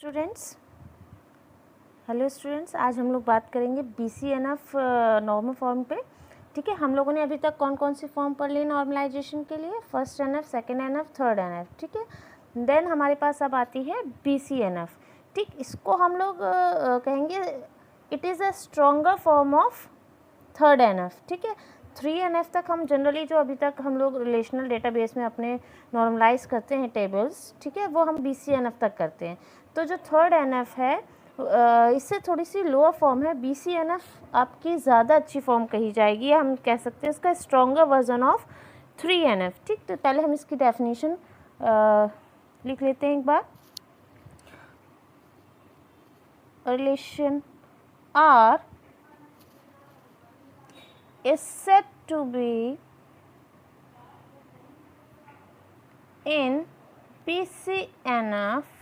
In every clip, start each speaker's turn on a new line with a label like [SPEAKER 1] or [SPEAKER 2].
[SPEAKER 1] Students, आज हम लोग बात करेंगे BCNF नॉर्मल फॉर्म पे। ठीक है, हम लोगों ने अभी तक कौन कौन सी फॉर्म पढ़ ली नॉर्मलाइजेशन के लिए? First NF, second NF, third NF। ठीक है, देन हमारे पास अब आती है BCNF। ठीक, इसको हम लोग कहेंगे it is a stronger form of third NF। ठीक है, 3NF तक हम जनरली जो अभी तक हम लोग रिलेशनल डेटाबेस में अपने नॉर्मलाइज करते हैं टेबल्स, ठीक है, वो हम BCNF तक करते हैं। तो जो थर्ड NF है इससे थोड़ी सी लोअर फॉर्म है। BCNF आपकी ज़्यादा अच्छी फॉर्म कही जाएगी, या हम कह सकते हैं इसका स्ट्रॉन्गर वर्जन ऑफ 3NF। ठीक, तो पहले हम इसकी डेफिनेशन लिख लेते हैं एक बार। Relation R is said to be in BCNF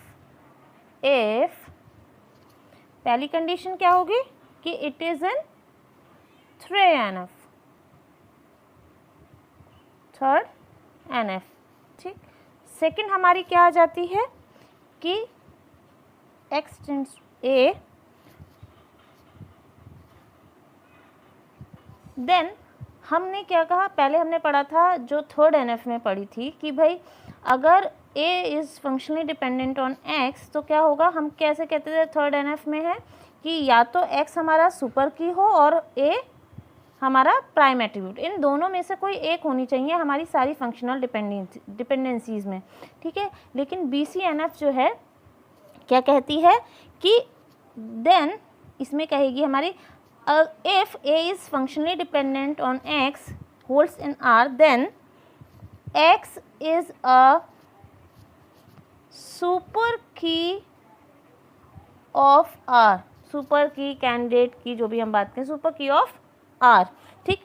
[SPEAKER 1] if पहली कंडीशन क्या होगी कि it is in 3NF, third NF। ठीक, सेकंड हमारी क्या आ जाती है कि X टेंड्स A, देन हमने क्या कहा, पहले हमने पढ़ा था जो थर्ड NF में पढ़ी थी कि भाई अगर A is functionally dependent on X तो क्या होगा, हम कैसे कहते थे थर्ड NF में है कि या तो X हमारा सुपर की हो और A हमारा प्राइम एट्रीब्यूट, इन दोनों में से कोई एक होनी चाहिए हमारी सारी फंक्शनल डिपेंडेंसीज में। ठीक है, लेकिन BCNF जो है क्या कहती है कि देन इसमें कहेगी हमारी if A is functionally dependent on X holds in R, then X is a super key of R, super की, कैंडिडेट की, जो भी हम बात करें, सुपर की ऑफ R। ठीक,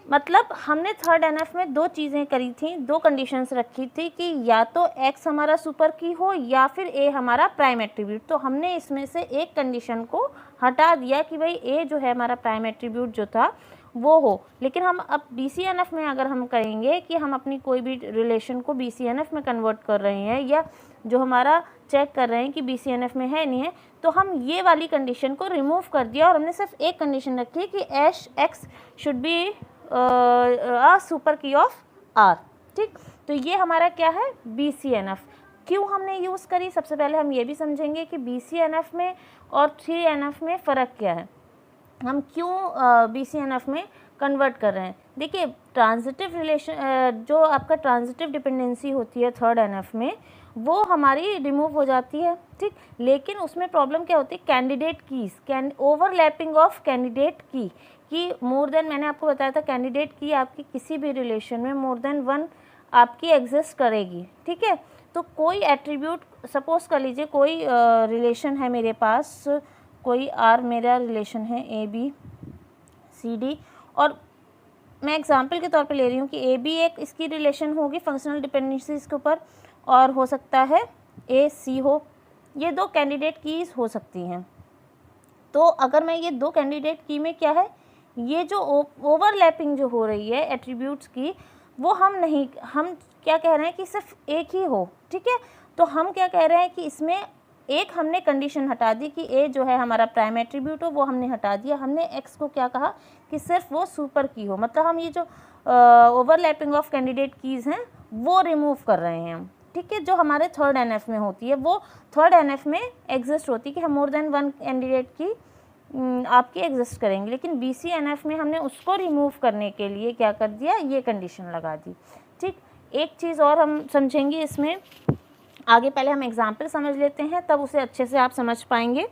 [SPEAKER 1] मतलब हमने थर्ड NF में दो चीज़ें करी थी, दो कंडीशंस रखी थी कि या तो X हमारा सुपर की हो या फिर A हमारा प्राइम एट्रीब्यूट। तो हमने इसमें से एक कंडीशन को हटा दिया कि भाई A जो है हमारा प्राइम एट्रीब्यूट जो था वो हो। लेकिन हम अब BCNF में अगर हम कहेंगे कि हम अपनी कोई भी रिलेशन को BCNF में कन्वर्ट कर रहे हैं या जो हमारा चेक कर रहे हैं कि BCNF में है नहीं है, तो हम ये वाली कंडीशन को रिमूव कर दिया और हमने सिर्फ एक कंडीशन रखी है कि X शुड बी सुपर की ऑफ R। ठीक, तो ये हमारा क्या है BCNF। क्यों हमने यूज़ करी, सबसे पहले हम ये भी समझेंगे कि BCNF में और 3NF में फ़र्क क्या है, हम क्यों BCNF में कन्वर्ट कर रहे हैं। देखिए, ट्रांजिटिव रिलेशन जो आपका ट्रांजिटिव डिपेंडेंसी होती है थर्ड NF में, वो हमारी रिमूव हो जाती है। ठीक, लेकिन उसमें प्रॉब्लम क्या होती है, candidate keys, overlapping of candidate की कि मोर देन, मैंने आपको बताया था कैंडिडेट की आपकी किसी भी रिलेशन में मोर देन वन आपकी एग्जिस्ट करेगी। ठीक है, तो कोई एट्रीब्यूट, सपोज कर लीजिए कोई रिलेशन है मेरे पास, कोई R मेरा रिलेशन है ABCD, और मैं एग्जांपल के तौर पे ले रही हूँ कि AB एक इसकी रिलेशन होगी फंक्शनल डिपेंडेंसीज के ऊपर, और हो सकता है AC हो। ये दो कैंडिडेट कीज़ हो सकती हैं। तो अगर मैं ये दो कैंडिडेट की में क्या है, ये जो ओवरलैपिंग जो हो रही है एट्रीब्यूट्स की, वो हम क्या कह रहे हैं कि सिर्फ एक ही हो। ठीक है, तो हम क्या कह रहे हैं कि इसमें एक हमने कंडीशन हटा दी कि A जो है हमारा प्राइम एट्रीब्यूट हो, वो हमने हटा दिया। हमने X को क्या कहा कि सिर्फ वो सुपर की हो, मतलब हम ये जो ओवरलैपिंग ऑफ कैंडिडेट कीज़ हैं वो रिमूव कर रहे हैं हम। ठीक है, जो हमारे थर्ड NF में होती है वो थर्ड NF में एग्जिस्ट होती है कि हम मोर देन वन कैंडिडेट की आपकी एग्जिस्ट करेंगे। लेकिन BCNF में हमने उसको रिमूव करने के लिए क्या कर दिया, ये कंडीशन लगा दी। ठीक, एक चीज़ और हम समझेंगे इसमें आगे, पहले हम एग्जाम्पल समझ लेते हैं, तब उसे अच्छे से आप समझ पाएंगे।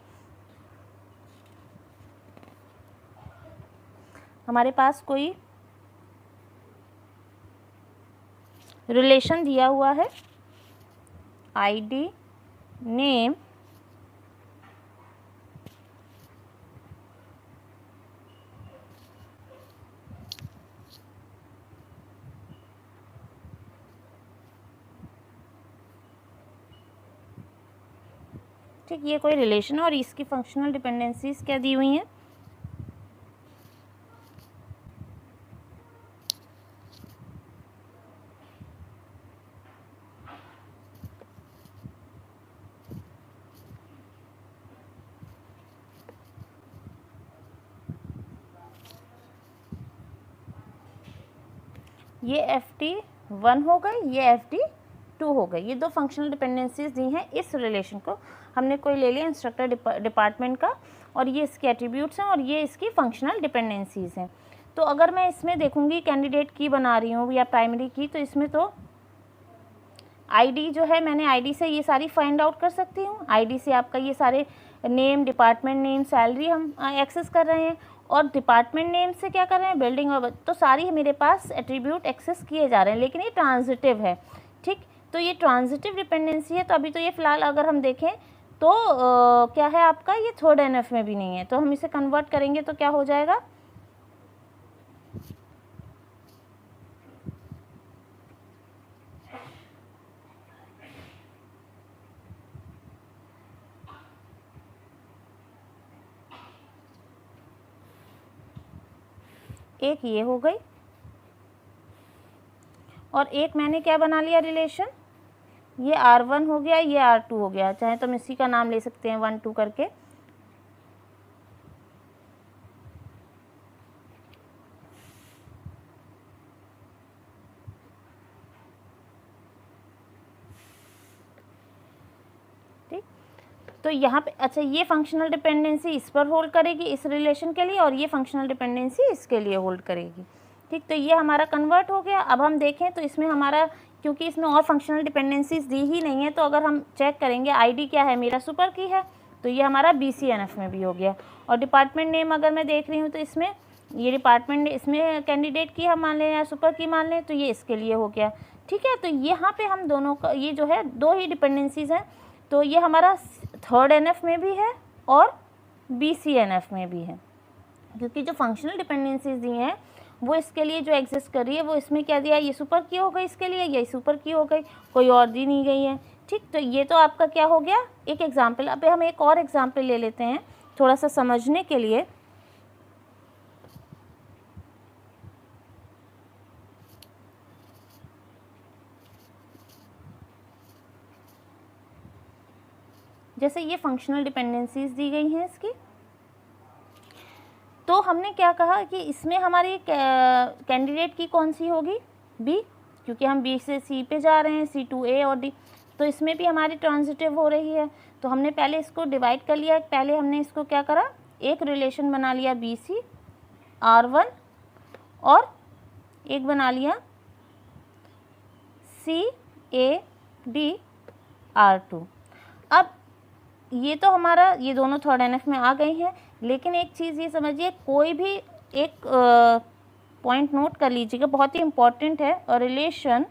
[SPEAKER 1] हमारे पास कोई रिलेशन दिया हुआ है, ID, नेम, ठीक, ये कोई रिलेशन और इसकी फंक्शनल डिपेंडेंसीज क्या दी हुई हैं, ये FT1 हो गई, ये FT2 हो गई। ये दो फंक्शनल डिपेंडेंसीज दी हैं। इस रिलेशन को हमने कोई ले लिया इंस्ट्रक्टर डिपार्टमेंट का, और ये इसके एट्रीब्यूट्स हैं और ये इसकी फंक्शनल डिपेंडेंसीज हैं। तो अगर मैं इसमें देखूंगी कैंडिडेट की बना रही हूँ या प्राइमरी की, तो इसमें तो आईडी जो है, मैंने आईडी से ये सारी फाइंड आउट कर सकती हूँ। आईडी से आपका ये सारे नेम, डिपार्टमेंट नेम, सैलरी हम एक्सेस कर रहे हैं, और डिपार्टमेंट नेम से क्या कर रहे हैं, बिल्डिंग और, तो सारी मेरे पास एट्रीब्यूट एक्सेस किए जा रहे हैं। लेकिन ये ट्रांजिटिव है, ठीक। तो ये ट्रांजिटिव डिपेंडेंसी है। तो अभी तो ये फ़िलहाल अगर हम देखें तो क्या है आपका, ये थर्ड NF में भी नहीं है। तो हम इसे कन्वर्ट करेंगे तो क्या हो जाएगा, एक ये हो गई और एक मैंने क्या बना लिया रिलेशन, ये R1 हो गया, ये R2 हो गया। चाहे तो हम इसी का नाम ले सकते हैं 1 2 करके। ठीक, तो यहाँ पे अच्छा, ये फंक्शनल डिपेंडेंसी इस पर होल्ड करेगी इस रिलेशन के लिए, और ये फंक्शनल डिपेंडेंसी इसके लिए होल्ड करेगी। ठीक, तो ये हमारा कन्वर्ट हो गया। अब हम देखें तो इसमें हमारा, क्योंकि इसमें और फंक्शनल डिपेंडेंसीज दी ही नहीं है, तो अगर हम चेक करेंगे आईडी क्या है, मेरा सुपर की है, तो ये हमारा BCNF में भी हो गया। और डिपार्टमेंट नेम अगर मैं देख रही हूँ तो इसमें ये डिपार्टमेंट, इसमें कैंडिडेट की हम मान लें या सुपर की मान लें, तो ये इसके लिए हो गया। ठीक है, तो यहाँ पे हम दोनों का, ये जो है दो ही डिपेंडेंसीज हैं, तो ये हमारा थर्ड NF में भी है और BCNF में भी है, क्योंकि जो फंक्शनल डिपेंडेंसीज दी हैं वो इसके लिए जो एग्जिस्ट कर रही है वो इसमें क्या दिया है, ये सुपर की हो गई इसके लिए, ये सुपर की हो गई, कोई और दी नहीं गई है। ठीक, तो ये तो आपका क्या हो गया, एक एग्जाम्पल। अब हम एक और एग्जाम्पल ले लेते हैं थोड़ा सा समझने के लिए। जैसे ये फंक्शनल डिपेंडेंसीज दी गई हैं इसकी, तो हमने क्या कहा कि इसमें हमारी कैंडिडेट की कौन सी होगी, B, क्योंकि हम B से C पे जा रहे हैं, C to A और D, तो इसमें भी हमारी ट्रांजिटिव हो रही है। तो हमने पहले इसको डिवाइड कर लिया। पहले हमने इसको क्या करा, एक रिलेशन बना लिया BC R1 और एक बना लिया CAD R2। अब ये तो हमारा, ये दोनों थर्ड NF में आ गई हैं, लेकिन एक चीज़ ये समझिए, कोई भी एक पॉइंट नोट कर लीजिएगा, बहुत ही इंपॉर्टेंट है। A relation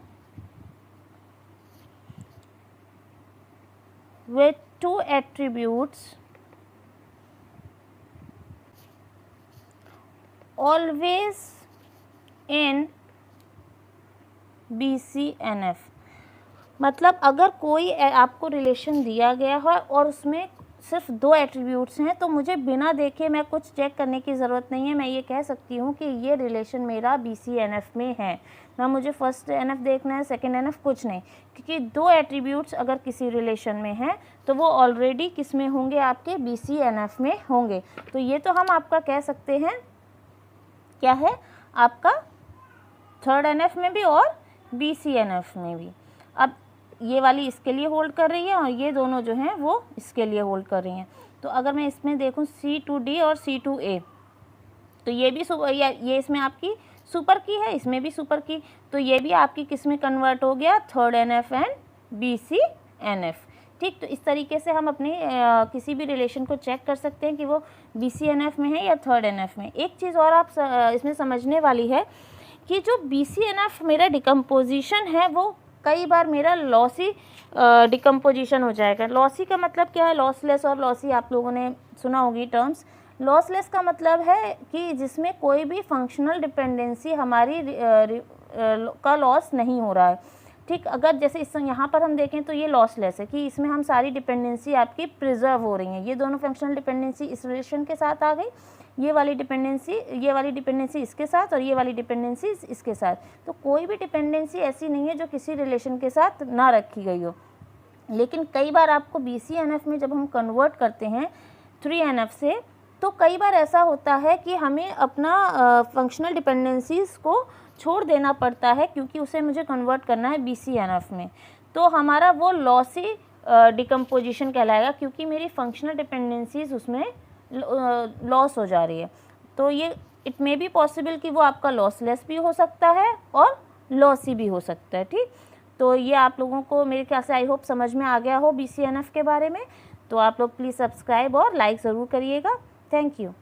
[SPEAKER 1] with to attributes always in BCNF। मतलब अगर कोई आपको रिलेशन दिया गया है और उसमें सिर्फ दो एट्रीब्यूट्स हैं, तो मुझे बिना देखे, मैं कुछ चेक करने की ज़रूरत नहीं है, मैं ये कह सकती हूँ कि ये रिलेशन मेरा BCNF में है। ना मुझे फर्स्ट NF देखना है, सेकंड NF, कुछ नहीं, क्योंकि दो एट्रीब्यूट्स अगर किसी रिलेशन में हैं तो वो ऑलरेडी किस में होंगे, आपके BCNF में होंगे। तो ये तो हम आपका कह सकते हैं क्या है, आपका थर्ड NF में भी और BCNF में भी। अब ये वाली इसके लिए होल्ड कर रही है और ये दोनों जो हैं वो इसके लिए होल्ड कर रही हैं। तो अगर मैं इसमें देखूं C to D और C to A, तो ये भी ये इसमें आपकी सुपर की है, इसमें भी सुपर की, तो ये भी आपकी किस में कन्वर्ट हो गया, थर्ड NF एंड BCNF। ठीक, तो इस तरीके से हम अपने किसी भी रिलेशन को चेक कर सकते हैं कि वो BCNF में है या थर्ड NF में। एक चीज़ और आप इसमें समझने वाली है कि जो BCNF मेरा डिकम्पोजिशन है वो कई बार मेरा लॉसी डिकम्पोजिशन हो जाएगा। लॉसी का मतलब क्या है, लॉसलेस और लॉसी आप लोगों ने सुना होगी टर्म्स। लॉसलेस का मतलब है कि जिसमें कोई भी फंक्शनल डिपेंडेंसी हमारी का लॉस नहीं हो रहा है। ठीक, अगर जैसे इस यहाँ पर हम देखें तो ये लॉसलेस है कि इसमें हम सारी डिपेंडेंसी आपकी प्रिजर्व हो रही हैं। ये दोनों फंक्शनल डिपेंडेंसी इस रिलेशन के साथ आ गई, ये वाली डिपेंडेंसी इसके साथ और ये वाली डिपेंडेंसी इसके साथ। तो कोई भी डिपेंडेंसी ऐसी नहीं है जो किसी रिलेशन के साथ ना रखी गई हो। लेकिन कई बार आपको BCNF में जब हम कन्वर्ट करते हैं 3NF से, तो कई बार ऐसा होता है कि हमें अपना फंक्शनल डिपेंडेंसीज़ को छोड़ देना पड़ता है क्योंकि उसे मुझे कन्वर्ट करना है BCNF में, तो हमारा वो लॉसी डिकम्पोजिशन कहलाएगा क्योंकि मेरी फंक्शनल डिपेंडेंसीज उसमें लॉस हो जा रही है। तो ये इट मे बी पॉसिबल कि वो आपका लॉसलेस भी हो सकता है और लॉसी भी हो सकता है। ठीक, तो ये आप लोगों को मेरे ख्याल से आई होप समझ में आ गया हो BCNF के बारे में। तो आप लोग प्लीज़ सब्सक्राइब और लाइक ज़रूर करिएगा। Thank you.